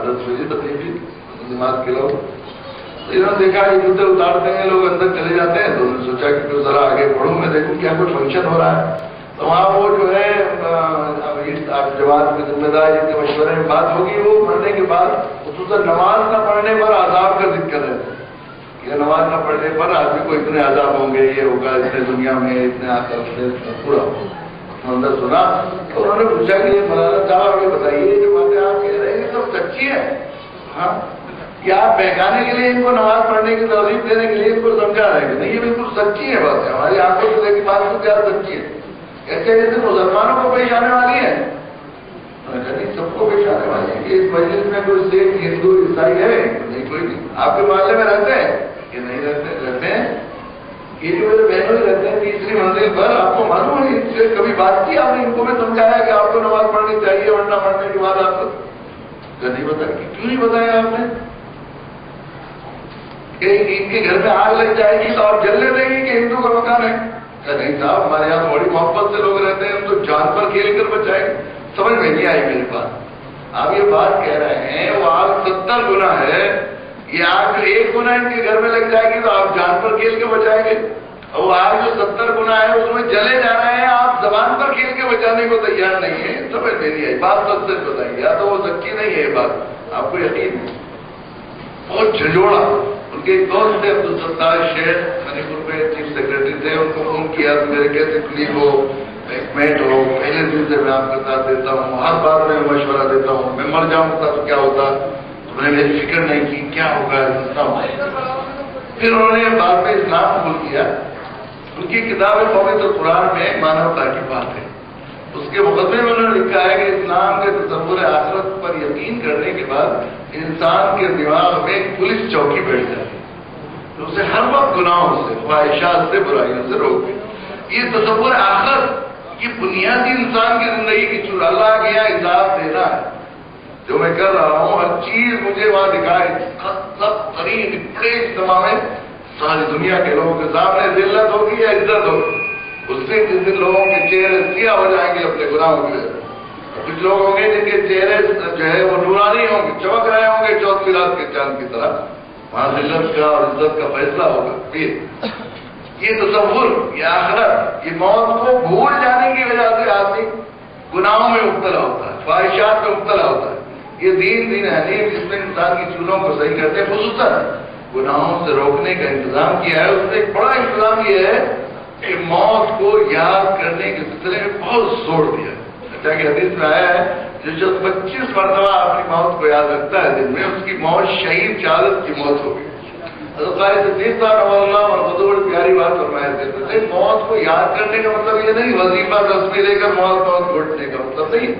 حضرت فضیل تقریبی نماز کے لوگ انہوں نے دیکھا یہ جوتے اتارتے ہیں لوگ اندر چلے جاتے ہیں، تو انہوں نے سوچا کہ کیوں ذرا آگے بڑھوں میں دیکھوں کیا کوئی فنکشن ہو رہا ہے. تو وہاں وہ جو ہے جماعت کے ذمہ دار جن کے مشورے میں بات ہوگی، وہ مرنے کے بعد خصوصاً نماز نہ پڑھنے پر عذاب کا ذکر ہے کہ نماز نہ پڑھنے پر آدمی کو اتنے عذاب ہوں گے، یہ ہوگا اتنے دنیا میں اتنے آخرت سے پورا ہوگا. اندر سنا تو انہوں نے پوچھا کہ یہ مولانا صاحب یہ بتائیے یہ جو باتیں آپ کہہ رہے ہیں یہ سب سچی ہے؟ ہاں، کیا آپ بہکانے کے لیے ان کو نماز پڑھنے کی ترغیب دینے کے لیے ان کو سمجھا رہے ہیں؟ نہیں، یہ بالکل سچی ہے باتیں، ہماری آنکھوں سے دیکھی بات تو کیا سچی ہے. کہتے ہیں جیسے مسلمانوں کو پیش آنے والی ہے، نہیں سب کو پیش آنے والی ہے. کہ اس مجلس میں کوئی سکھ ہندو عیسائی ہے؟ نہیں، کوئی نہیں. آپ کے محلے میں رہتے ہیں کہ نہیں رہتے ہیں؟ یہ جو میرے بہنوں ہی رہتے ہیں تیسری منزل پر، آپ کو معلوم ہے ان سے کبھی بات کی آپ نے؟ ان کو میں سمجھایا کہ آپ کو نماز پڑھنی چاہیے ورنہ پڑھنے کے بعد آپ کو نہیں بتایا. کیوں نہیں بتایا آپ نے کہ ان کے گھر میں آگ لگ جائے گی تو آپ جلنے دیں گے کہ ہندو کا مکان ہے؟ نہیں صاحب، ہمارے یہاں تو بڑی محبت سے لوگ رہتے ہیں، ہم تو جان پر کھیل کر بچائیں گے. سمجھ میں نہیں آئی میرے پاس. آپ یہ بات کہہ رہے ہیں وہ آگ 70 گنا ہے، یہ آگ جو 1 گنا ان کے گھر میں لگ جائے گی تو آپ جان پر کھیل کے بچائیں گے. اور وہ آگ جو 70 گنا ہے اس میں جلے جا رہے ہیں، آپ زبان پر کھیل کے بچانے کو تیار نہیں ہے. سمجھ میں نہیں آئی بات. سچ سچ بتائیے، یا تو وہ سچی نہیں ہے یہ بات، آپ کو یقین ہے. بہت جھنجھوڑا. ان کے ایک دوست تھے عبدالستار شیخ، منی پور میں چیف سیکرٹری تھے. ان کو فون کیا تو میرے کیسے تکلیف ہو، ایکمنٹ ہو، پہلے دن سے میں آپ کا ساتھ دیتا ہوں، ہر بات میں مشورہ دیتا ہوں، میں مر جاؤں گا تو کیا ہوتا، تو نے میری فکر نہیں کی کیا ہوگا. پھر انہوں نے بعد میں اسلام قبول کیا. ان کی کتاب پویتر قرآن میں مانوتا کی بات ہے، اس کے مقدمے میں انہوں نے لکھا ہے کہ اسلام کے تصور آخرت پر یقین کرنے کے بعد انسان کے دماغ میں ایک پولیس چوکی بیٹھ جاتی ہے تو اسے ہر وقت گناہوں سے، خواہشات سے، برائیوں سے روکے. یہ تصور آخرت کی بنیادی انسان کی زندگی کی چور. اللہ کے یہاں حساب دینا ہے، جو میں کر رہا ہوں ہر چیز مجھے وہاں دکھائے. سب ترین بڑے اجتماع میں ساری دنیا کے لوگوں کے سامنے ذلت ہوگی یا عزت ہوگی. اس سے جس دن لوگوں کے چہرے سیاہ ہو جائیں گے اپنے گناہوں کی وجہ سے، کچھ لوگ ہوں گے جن کے چہرے جو ہے وہ نورانی ہوں گے، چمک رہے ہوں گے 14 رات کے چاند کی طرح. وہاں ذلت کا اور عزت کا فیصلہ ہوگا. یہ تصور، یہ آخرت، یہ موت کو بھول جانے کی وجہ سے آدمی گناہوں میں مبتلا ہوتا ہے، خواہشات میں مبتلا ہوتا ہے. یہ دین حنیف جس میں انسان کی چولوں کو صحیح کرتے ہیں، خصوصاً گناہوں سے روکنے کا انتظام کیا ہے. اس نے ایک بڑا انتظام یہ ہے کہ موت کو یاد کرنے کے سلسلے میں بہت زور دیا. اچھا کہ حدیث میں آیا ہے جو شخص 25 مرتبہ اپنی موت کو یاد رکھتا ہے دن میں، اس کی موت شہید شہادت کی موت ہوگی. حضرت صدیق صاحب رضی اللہ عنہ بڑی پیاری بات فرمایا کرتے تھے، موت کو یاد کرنے کا مطلب یہ نہیں وظیفہ تسبیح لے کر موت گھٹنے کا مطلب نہیں.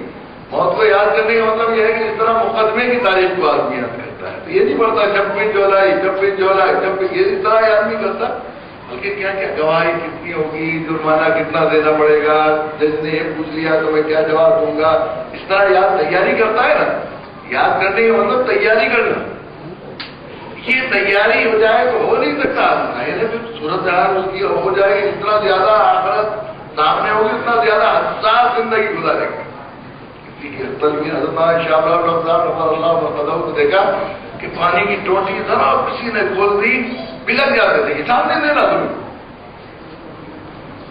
موت کو یاد کرنے کا مطلب یہ ہے کہ جس طرح مقدمے کی تاریخ کو آدمی یاد کرتا ہے تو یہ نہیں پڑتا 26 جولائی 26 جولائی 26، یہ اس طرح آدمی کرتا، بلکہ کیا کیا گواہی کتنی ہوگی، جرمانہ کتنا دینا پڑے گا، جج نے یہ پوچھ لیا تو میں کیا جواب دوں گا، اس طرح یاد تیاری کرتا ہے نا. یاد کرنے کا مطلب تیاری کرنا. یہ تیاری ہو جائے تو ہو نہیں سکتا. صورت حال اس کی ہو جائے گی، جتنا زیادہ آخرت سامنے ہوگی اتنا زیادہ حساس زندگی گزارے گا. حضرت شاہ صاحب کو دیکھا کہ پانی کی ٹوٹی ذرا کسی نے کھول دی، بلک جاتے تھے. حساب نہیں دینا تمہیں.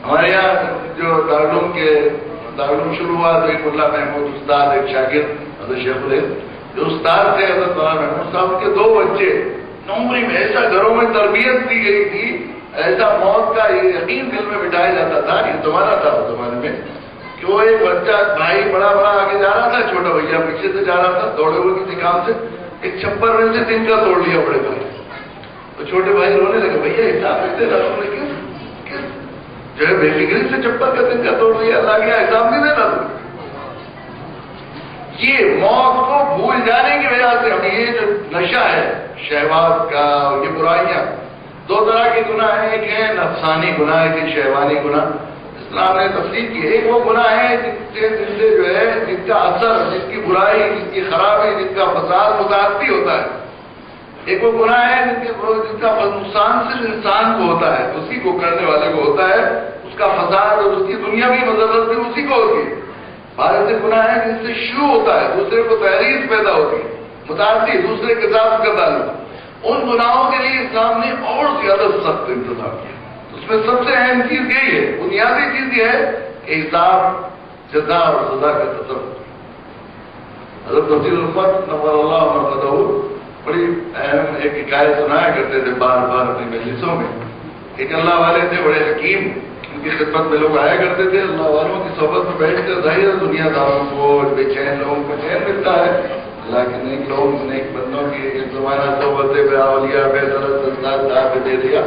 ہمارے یہاں جو دارالعلوم شروع ہوا تو ایک ملا محمود استاد، ایک شاگرد حضرت شیخ الہند جو استاد تھے حضرت مولانا محمود صاحب کے 2 بچے نومری میں ایسا گھروں میں تربیت دی گئی تھی، ایسا موت کا یقین دل میں بٹھایا جاتا تھا. یہ زمانہ تھا اس زمانے میں کہ وہ ایک بچہ بھائی بڑا آگے جا رہا تھا، چھوٹا بھیا پیچھے سے جا رہا تھا دوڑے ہوئے کسی کام سے، ایک چھپر میں سے 3 کا توڑ لیا بڑے بھائی. تو چھوٹے بھائی رونے لگے، بھیا حساب نہیں دینا تم نے، کس جو ہے بے فکری سے چھپر کا 3 کا توڑ لیا، اللہ کیا حساب نہیں دینا تم. یہ موت کو بھول جانے کی وجہ سے ہم یہ جو نشہ ہے شہوات کا، یہ برائیاں 2 طرح کے گناہ ہیں. ایک ہے نفسانی گناہ، ایک شہوانی گناہ. اسلام نے تفصیل کی. ایک وہ گناہ ہے جس سے جو ہے جس کا اثر، جس کی برائی، جس کی خرابی، جس کا فساد متعدی ہوتا ہے. ایک وہ گناہ ہے جس کا نقصان صرف انسان کو ہوتا ہے، اسی کو کرنے والے کو ہوتا ہے، اس کا فساد اور اس کی دنیا بھی مضرت بھی اسی کو ہوتی ہے. بہت سے گناہ ہے جس سے شروع ہوتا ہے، دوسرے کو تحریر پیدا ہوتی ہے، متعدی دوسرے کے ساتھ کا تعلق، ان گناہوں کے لیے اسلام نے اور زیادہ سخت انتظام کیا۔ اس میں سب سے اہم چیز یہی ہے، بنیادی چیز یہ ہے کہ حساب، جزا اور سزا کا تصور۔ حضرت وزیر الفت نور اللہ مرقدہ بڑی اہم ایک حکایت سنایا کرتے تھے بار بار اپنی مجلسوں میں۔ ایک اللہ والے تھے بڑے حکیم، ان کی خدمت میں لوگ آیا کرتے تھے، اللہ والوں کی صحبت میں بیٹھ کر ظاہر دنیا داروں کو، بے چین لوگوں کو چین ملتا ہے، لیکن نیک لوگ، نیک بندوں کی ایک زمانہ صحبت بے اولیاء بے درد سلسلہ صاحب دے دیا۔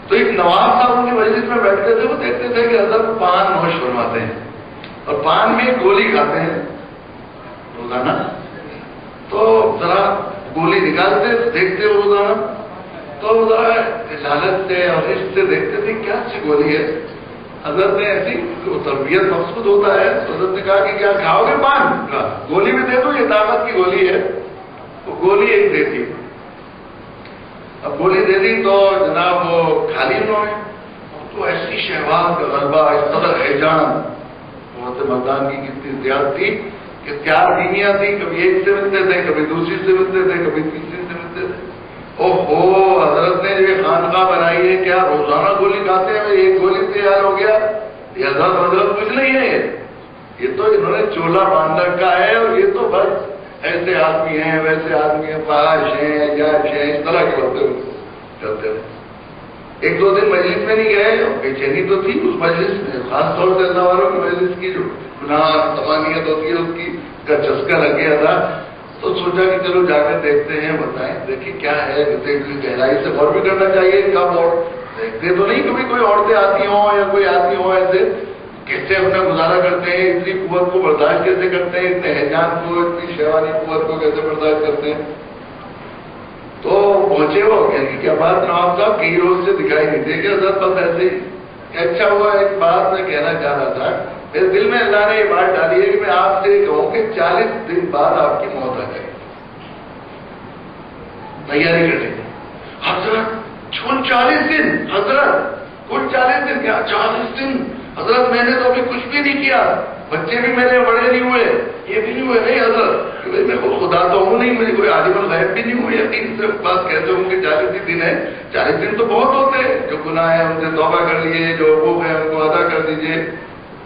تو ایک نواب صاحب ان کی مجلس میں بیٹھتے تھے، وہ دیکھتے تھے کہ حضرت پان نوش فرماتے ہیں اور پان میں گولی کھاتے ہیں روزانہ، تو ذرا گولی نکالتے دیکھتے روزانہ، تو ذرا لالچ سے اور عشق سے دیکھتے تھے کیا اچھی گولی ہے۔ حضرت نے ایسی تربیت مقصود ہوتا ہے، تو حضرت نے کہا کہ کیا کھاؤ گے پان؟ گولی بھی دے دو، یہ طاقت کی گولی ہے۔ تو گولی ایک دے دی، اب گولی دے دی تو جناب وہ کھا لی انہوں نے، تو ایسی شہوات کا غلبہ، اس قدر ہیجان بہت مردان کی کتنی زیادہ تھی کہ 4 بیویاں تھیں، کبھی ایک سے ملتے تھے، کبھی دوسری سے ملتے تھے، کبھی تیسری سے ملتے تھے۔ حضرت نے جو خانقاہ بنائی ہے، کیا روزانہ گولی کھاتے ہیں؟ ایک گولی تیار ہو گیا، یہ حضرت کچھ نہیں ہے، یہ تو انہوں نے چولہا باندھ رکھا ہے، اور یہ تو بس ایسے آدمی ہیں ویسے آدمی ہیں، فحش ہیں جائش ہیں، اس طرح کے ہوتے ہوئے چلتے رہے۔ 1-2 دن مجلس میں نہیں گئے، بے چینی تو تھی اس مجلس میں، خاص طور سے اللہ والوں کی مجلس کی جو گناہ تمانیت ہوتی ہے اس کی کا چسکا لگ گیا تھا، تو سوچا کہ چلو جا کر دیکھتے ہیں، بتائیں دیکھیں کیا ہے، گہرائی سے غور بھی کرنا چاہیے، کب اور دیکھتے تو نہیں کبھی کوئی عورتیں آتی ہوں یا کوئی آتی ہوں، ایسے کیسے اپنا گزارا کرتے ہیں، اتنی قوت کو برداشت کیسے کرتے ہیں، اتنے ہیجان کو، اتنی شیوانی قوت کو کیسے برداشت کرتے ہیں۔ تو پہنچے وہ، یعنی کیا بات نواب صاحب کئی روز سے دکھائی نہیں دے کہ حضرت بس ایسے ہی۔ اچھا ہوا، ایک بات میں کہنا چاہ رہا تھا، میرے دل میں اللہ نے یہ بات ڈالی ہے کہ میں آپ سے کہوں کہ 40 دن بعد آپ کی موت آ جائے، تیاری کر لیں۔ حضرت 40 دن؟ حضرت کل 40 دن کیا 40 دن؟ حضرت میں نے تو ابھی کچھ بھی نہیں کیا، بچے بھی میرے بڑے نہیں ہوئے، یہ بھی نہیں ہوئے۔ نہیں حضرت، میں خدا تو ہوں نہیں، مجھے کوئی عالم الغیب بھی نہیں ہوئی، یقین سے بات کہتے ہوں کہ 40 ہی دن ہے۔ 40 دن تو بہت ہوتے ہیں، جو گناہ ہے ان سے توبہ کر لیے، جو حقوق ہے ان کو ادا کر دیجیے،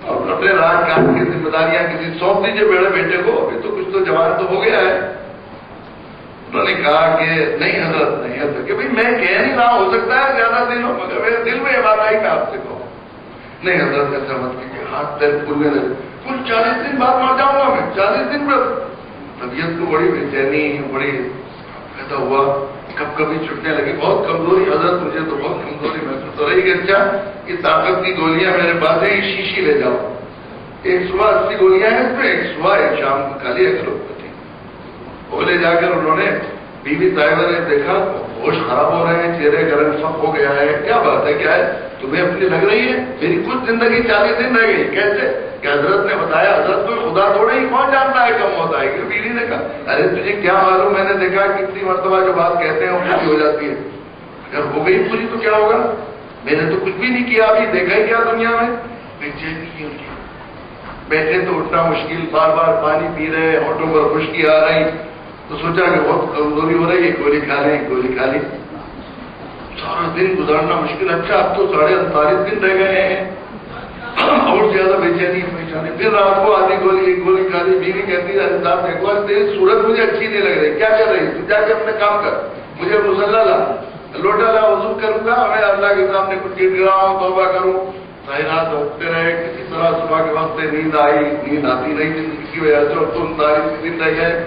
اور اپنے راج کام کی ذمہ داریاں کسی سونپ دیجیے بڑے بیٹے کو، ابھی تو کچھ تو جوان تو ہو گیا ہے۔ انہوں نے کہا کہ نہیں حضرت، نہیں حضرت، کہ بھائی میں کہہ نہیں رہا، ہو سکتا ہے زیادہ دن ہو، مگر میرے دل میں یہ بات آئی میں آپ سے کہوں۔ نہیں حضرت ایسا مت کیجیے، ہاتھ پیر پھولنے لگے، کل 40 دن بعد مر جاؤں گا میں، 40 دن پر طبیعت کو بڑی بے چینی، بڑی پیدا ہوا، کب کبھی چھٹنے لگی، بہت کمزوری حضرت، مجھے تو بہت کمزوری محسوس ہو رہی کہ اچھا یہ طاقت کی گولیاں میرے پاس ہے، یہ شیشی لے جاؤ، ایک صبح 80 گولیاں ہیں اس میں، ایک صبح ایک شام کو کھا لیا کرو۔ وہ لے جا کر انہوں نے، بیوی صاحبہ نے دیکھا ہوش خراب ہو رہے ہیں، چہرے کا رنگ سب ہو گیا ہے، کیا بات ہے، کیا ہے تمہیں اپنی لگ رہی ہے؟ میری کچھ زندگی 40 دن رہ گئی۔ کیسے کہ حضرت نے بتایا، حضرت کوئی خدا تھوڑے ہی، کون جانتا ہے کم ہوتا ہے؟ کہ بیوی نے کہا ارے تجھے کیا معلوم، میں نے دیکھا کتنی مرتبہ جو بات کہتے ہیں وہ پوری ہو جاتی ہے، اگر ہو گئی پوری تو کیا ہوگا؟ میں نے تو کچھ بھی نہیں کیا، ابھی دیکھا ہی کیا دنیا میں، بے چینی کی ان کی، بیٹھے تو اٹھنا مشکل، بار بار پانی پی رہے، ہونٹوں پر خشکی آ رہی، تو سوچا کہ بہت کمزوری ہو رہی ہے، گولی کھا لیں، گولی کھا لی، سارا دن گزارنا مشکل۔ اچھا اب تو 48 دن رہ گئے ہیں، اور زیادہ بے چینی پریشانی۔ پھر رات کو آدھی گولی، ایک گولی کھا لی، بیوی کہتی ہے صاحب دیکھو تیری صورت مجھے اچھی نہیں لگ رہی، کیا کر رہی تو جا کے اپنے کام کر، مجھے مصلی لا، لوٹا لا، وضو کروں گا، میں اللہ کے سامنے کچھ گر گراؤں، توبہ کروں۔ ظاہرات ہوتے رہے، کسی طرح صبح کے وقت نیند آئی، نیند آتی نہیں زندگی کی وجہ سے، اب تو 39 دن رہ گئے،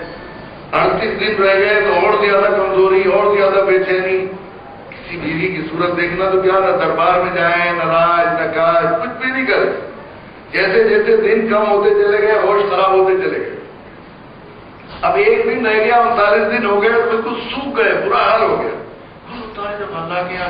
38 دن رہ گئے، تو اور زیادہ کمزوری، اور زیادہ بے چینی۔ کسی بیوی کی صورت دیکھنا تو کیا، نہ دربار میں جائیں، نہ راج، نہ کاج، کچھ بھی نہیں کرے۔ جیسے جیسے دن کم ہوتے چلے گئے، ہوش خراب ہوتے چلے گئے۔ اب ایک دن رہ گیا، 39 دن ہو گئے، بالکل سوکھ گئے، برا حال ہو گیا۔ جب اللہ کے یہاں